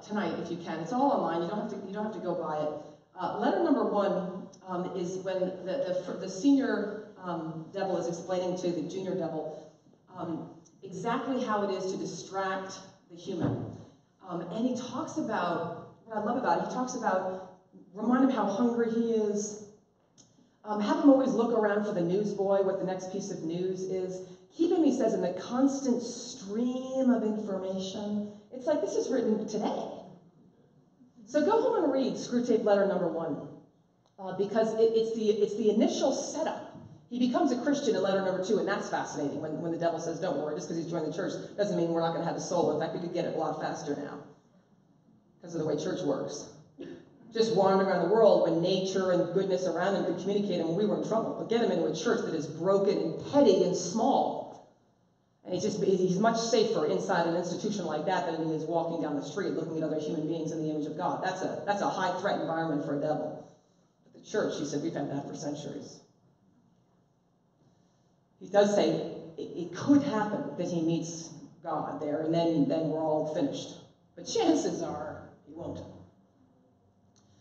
tonight if you can. It's all online. You don't have to go by it. Letter number 1 is when the senior devil is explaining to the junior devil exactly how it is to distract the human. And he talks about, what I love about it, he talks about, remind him how hungry he is, have him always look around for the newsboy, what the next piece of news is. Keep him, he says, in the constant stream of information. It's like this is written today. So go home and read Screwtape Letter number 1, because it's the initial setup. He becomes a Christian in letter number 2, and that's fascinating when the devil says, don't worry, just because he's joined the church doesn't mean we're not going to have a soul. In fact, we could get it a lot faster now because of the way church works. Just wandering around the world when nature and goodness around him could communicate him, we were in trouble. But get him into a church that is broken and petty and small. And he's much safer inside an institution like that than he is walking down the street looking at other human beings in the image of God. That's a high threat environment for a devil. But the church, he said, we've had that for centuries. He does say it could happen that he meets God there, and then we're all finished. But chances are he won't.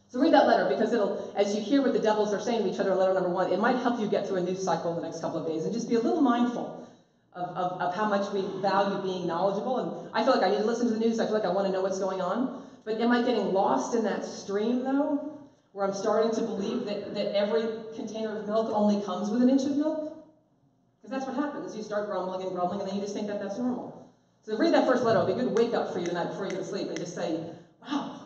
So read that letter, because it'll, as you hear what the devils are saying to each other in letter number 1, it might help you get through a news cycle in the next couple of days, and just be a little mindful of how much we value being knowledgeable. And I feel like I need to listen to the news. I feel like I want to know what's going on. But am I getting lost in that stream, though, where I'm starting to believe that every container of milk only comes with an inch of milk? Because that's what happens. You start grumbling, and then you just think that that's normal. So read that first letter. It'll be a good wake-up for you tonight before you go to sleep, and just say, wow.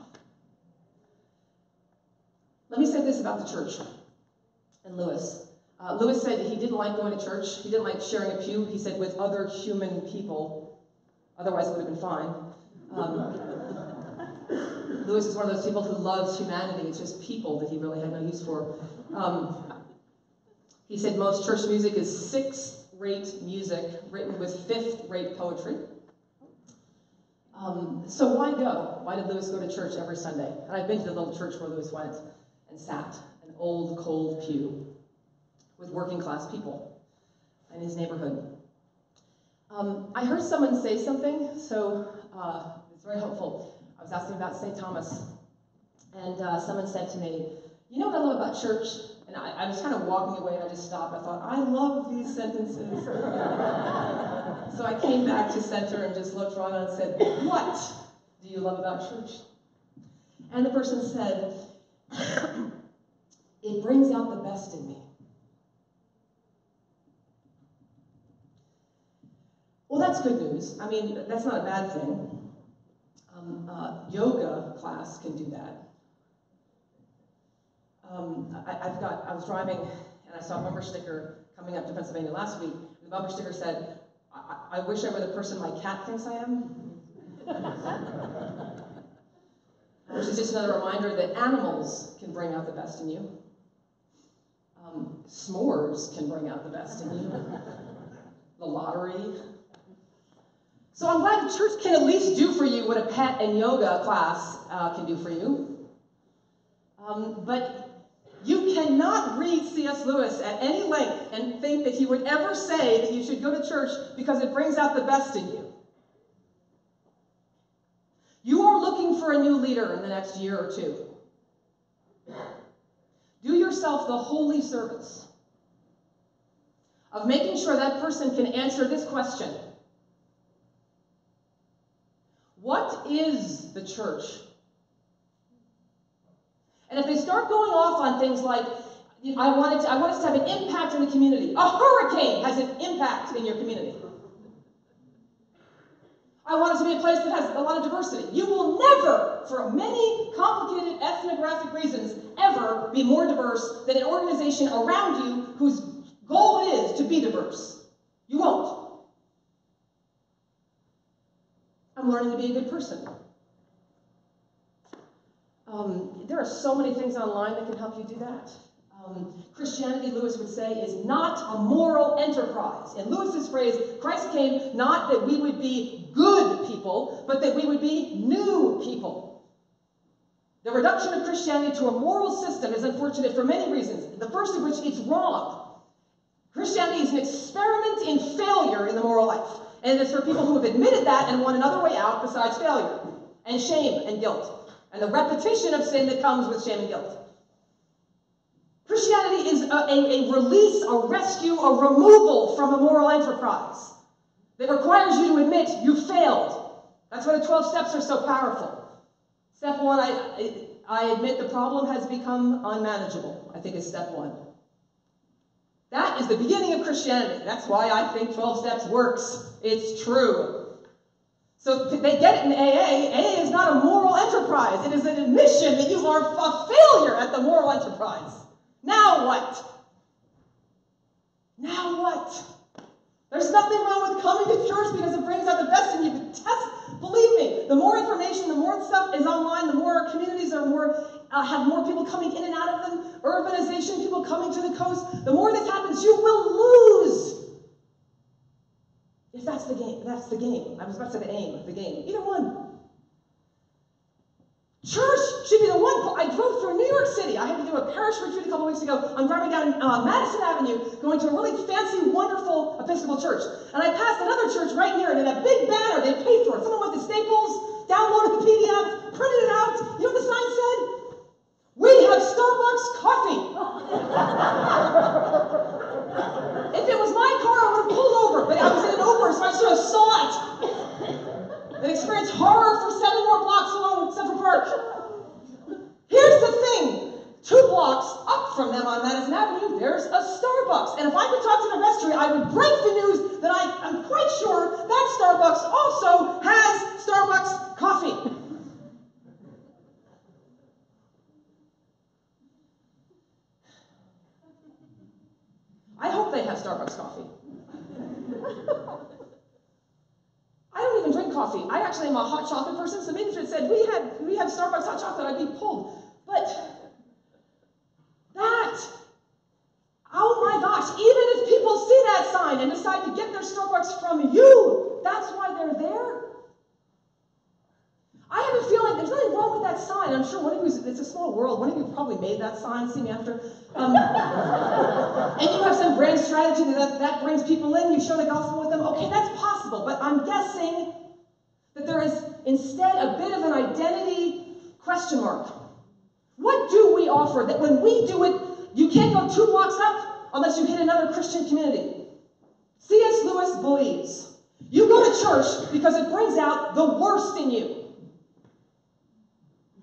Let me say this about the church and Lewis. Lewis said he didn't like going to church. He didn't like sharing a pew, he said, with other human people. Otherwise, it would have been fine. Lewis is one of those people who loves humanity. It's just people that he really had no use for. He said most church music is 6th-rate music written with 5th-rate poetry. So why go? Why did Lewis go to church every Sunday? And I've been to the little church where Lewis went and sat, an old, cold pew with working-class people in his neighborhood. I heard someone say something, so it's very helpful. I was asking about St. Thomas, and someone said to me, you know what I love about church? And I was kind of walking away, and I just stopped. I thought, I love these sentences. So I came back to center and just looked around and said, what do you love about church? And the person said, it brings out the best in me. Well, that's good news. I mean, that's not a bad thing. Yoga class can do that. I was driving and I saw a bumper sticker coming up to Pennsylvania last week. The bumper sticker said, I wish I were the person my cat thinks I am. Which is just another reminder that animals can bring out the best in you. S'mores can bring out the best in you. The lottery. So I'm glad the church can at least do for you what a pet and yoga class can do for you. But you cannot read C.S. Lewis at any length and think that he would ever say that you should go to church because it brings out the best in you. You are looking for a new leader in the next year or two. Do yourself the holy service of making sure that person can answer this question. What is the church? And if they start going off on things like, I want us to have an impact in the community. A hurricane has an impact in your community. I want it to be a place that has a lot of diversity. You will never, for many complicated ethnographic reasons, ever be more diverse than an organization around you whose goal it is to be diverse. You won't. I'm learning to be a good person. There are so many things online that can help you do that. Christianity, Lewis would say, is not a moral enterprise. In Lewis's phrase, Christ came not that we would be good people, but that we would be new people. The reduction of Christianity to a moral system is unfortunate for many reasons, the first of which it's wrong. Christianity is an experiment in failure in the moral life, and it's for people who have admitted that and want another way out besides failure, and shame and guilt, and the repetition of sin that comes with shame and guilt. Christianity is a release, a rescue, a removal from a moral enterprise. that requires you to admit you failed. That's why the 12 steps are so powerful. Step one, I admit the problem has become unmanageable, I think is step one. That is the beginning of Christianity. That's why I think 12 steps works. It's true. So they get it in AA. AA is not a moral enterprise. It is an admission that you are a failure at the moral enterprise. Now what? Now what? There's nothing wrong with coming to church because it brings out the best in you. But believe me, the more information, the more stuff is online, the more our communities are have more people coming in and out of them, urbanization, people coming to the coast. The more this happens, you will lose. If that's the game, that's the game. I was about to say the aim, the game. Either one. Church should be the one. I drove through New York City. I had to do a parish retreat a couple weeks ago. I'm driving down Madison Avenue, going to a really fancy, wonderful Episcopal church. And I passed another church right near it, and a big banner, they paid for it. Someone went to Staples, downloaded the PDF, printed it out. You know what the sign said? We have Starbucks coffee. If it was my car, I would have pulled over, but I was in an Uber, so I sort of saw it. And experienced horror for 7 more blocks along Central Park. Here's the thing. 2 blocks up from them on Madison Avenue, there's a Starbucks. And if I could talk to the vestry, I would break the news that I'm quite sure that Starbucks also has Starbucks coffee. I hope they have Starbucks coffee. I don't even drink coffee. I actually am a hot chocolate person, so maybe if it said we have Starbucks hot chocolate, I'd be pulled. But that, oh my gosh, even if people see that sign and decide to get their Starbucks from you, that's why they're there. I have a feeling there's nothing wrong with that sign. I'm sure one of you, it's a small world, one of you probably made that sign, see me after. And you have some grand strategy that brings people in, you share the gospel with them. Okay, that's possible, but I'm guessing that there is instead a bit of an identity question mark. What do we offer that when we do it, you can't go 2 blocks up unless you hit another Christian community? C.S. Lewis believes you go to church because it brings out the worst in you.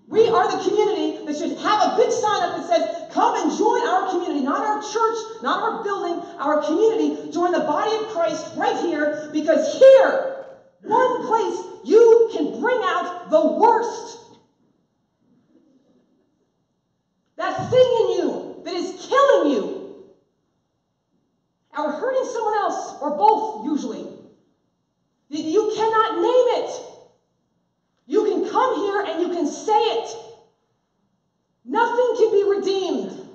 We are the community that should have a big sign up that says, come and join our community, not our church, not our building, our community. Join the body of Christ right here, because here, one place, you can bring out the worst. That thing in you that is killing you, or hurting someone else, or both usually. You cannot name it. You can come here and you can say it. Nothing can be redeemed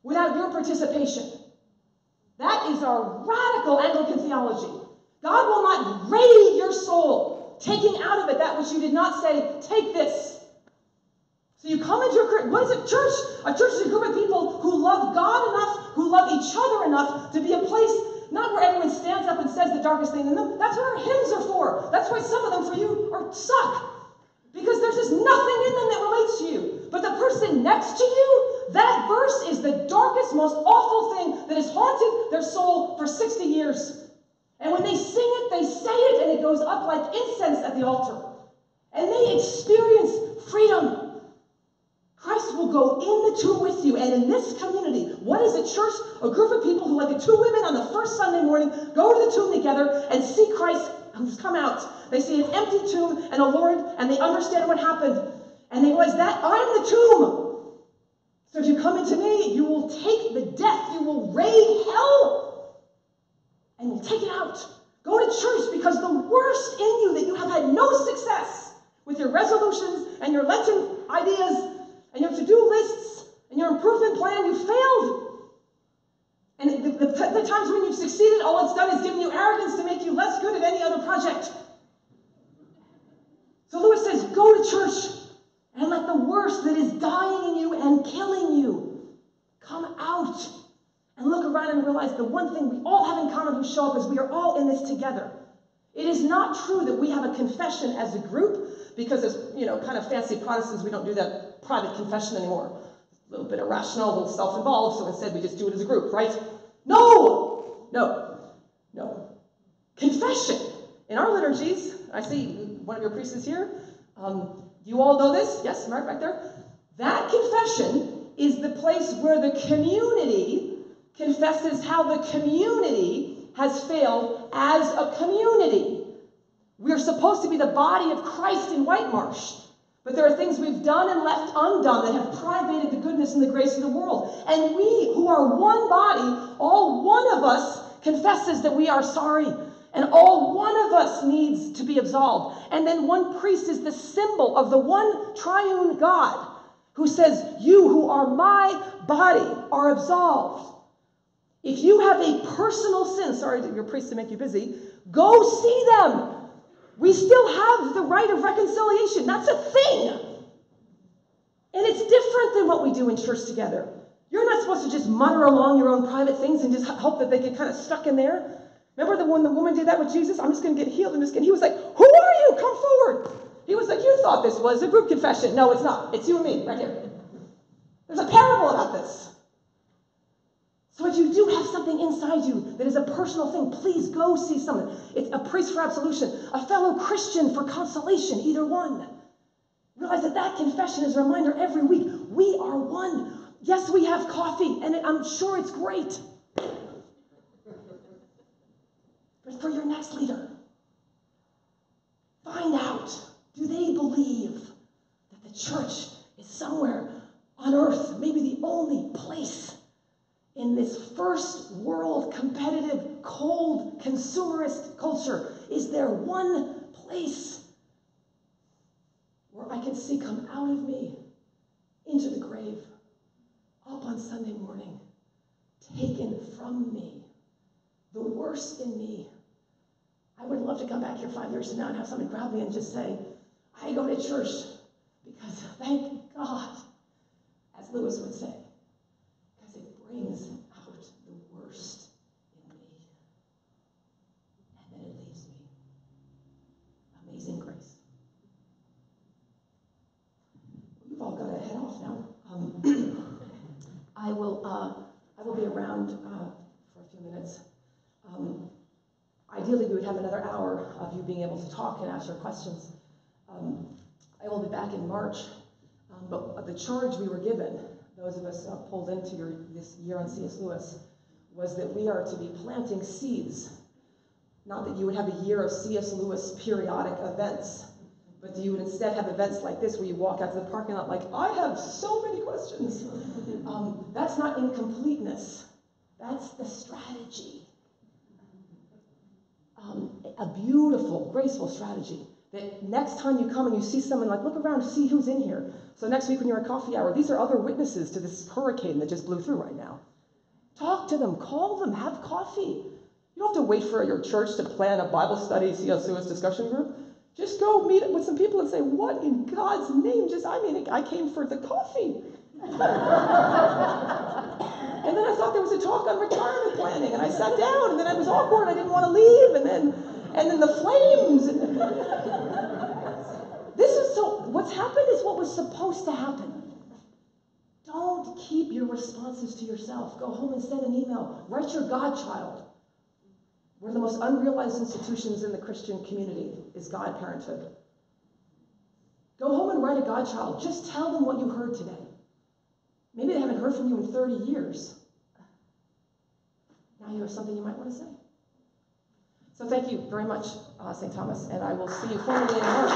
without your participation. That is our radical Anglican theology. God will not raid your soul, taking out of it that which you did not say, take this. So you come into what is a church? A church is a group of people who love God enough, who love each other enough to be a place not where everyone stands up and says the darkest thing in them. That's what our hymns are for. That's why some of them for you suck. Because there's just nothing in them that relates to you. But the person next to you, that verse is the darkest, most awful thing that has haunted their soul for 60 years. And when they sing it, they say it, and it goes up like incense at the altar. And they experience freedom. Christ will go in the tomb with you. And in this community, what is a church? A group of people who, like the 2 women on the first Sunday morning, go to the tomb together and see Christ who's come out. They see an empty tomb and a Lord, and they understand what happened. And they realize that I'm the tomb. So if you come into me, you will take the death, you will raid hell, and you'll take it out. Go to church because the worst in you that you have had no success with your resolutions and your Lenten ideas and your to-do lists and your improvement plan, you failed. And the times when you've succeeded, all it's done is given you arrogance to make you less good at any other project. So Lewis says, go to church and let the worst that is dying in you and killing you come out. And look around and realize the one thing we all have in common who show up is we are all in this together. It is not true that we have a confession as a group, because as kind of fancy Protestants, we don't do that private confession anymore. A little bit irrational, a little self-involved, so instead we just do it as a group, right? No! Confession. In our liturgies, I see one of your priests is here. You all know this? Yes, Mark back there. That confession is the place where the community confesses how the community has failed as a community. We're supposed to be the body of Christ in Whitemarsh, but there are things we've done and left undone that have privated the goodness and the grace of the world. And we, who are one body, all one of us confesses that we are sorry, and all one of us needs to be absolved. And then one priest is the symbol of the one triune God who says, you who are my body are absolved. If you have a personal sin, sorry to your priest to make you busy, go see them. We still have the right of reconciliation. That's a thing. And it's different than what we do in church together. You're not supposed to just mutter along your own private things and just hope that they get kind of stuck in there. Remember when the woman did that with Jesus? I'm just going to get healed. He was like, who are you? Come forward. He was like, you thought this was a group confession. No, it's not. It's you and me right here. There's a parable about this. So if you do have something inside you that is a personal thing, please go see someone. It's a priest for absolution, a fellow Christian for consolation, either one. Realize that confession is a reminder every week. We are one. Yes, we have coffee, and I'm sure it's great. But for your next leader, find out, do they believe that the church is somewhere on earth, maybe the only place in this first world, competitive, cold, consumerist culture? Is there one place where I can see come out of me into the grave, up on Sunday morning, taken from me, the worst in me? I would love to come back here 5 years from now and have someone grab me and just say, I go to church because, thank God, as Lewis would say, because it brings out the worst in me. And then it leaves me. Amazing grace. You've all got to head off now. I will be around for a few minutes. Ideally, we would have another hour of you being able to talk and ask your questions. I will be back in March, but the charge we were given, those of us pulled into this year on C.S. Lewis, was that we are to be planting seeds. Not that you would have a year of C.S. Lewis periodic events, but that you would instead have events like this where you walk out to the parking lot like, I have so many questions. That's not incompleteness. That's the strategy. A beautiful, graceful strategy that next time you come and you see someone, like, look around, see who's in here. So next week when you're at coffee hour, these are other witnesses to this hurricane that just blew through right now. Talk to them, call them, have coffee. You don't have to wait for your church to plan a Bible study, C.S. Lewis discussion group. Just go meet with some people and say, what in God's name I came for the coffee. And then I thought there was a talk on retirement planning, and I sat down, and then I was awkward, I didn't want to leave, and then the flames. What's happened is what was supposed to happen. Don't keep your responses to yourself. Go home and send an email. Write your godchild. One of the most unrealized institutions in the Christian community is godparenthood. Go home and write a godchild. Just tell them what you heard today. Maybe they haven't heard from you in 30 years. Now you have something you might want to say. So thank you very much, St. Thomas, and I will see you formally in March.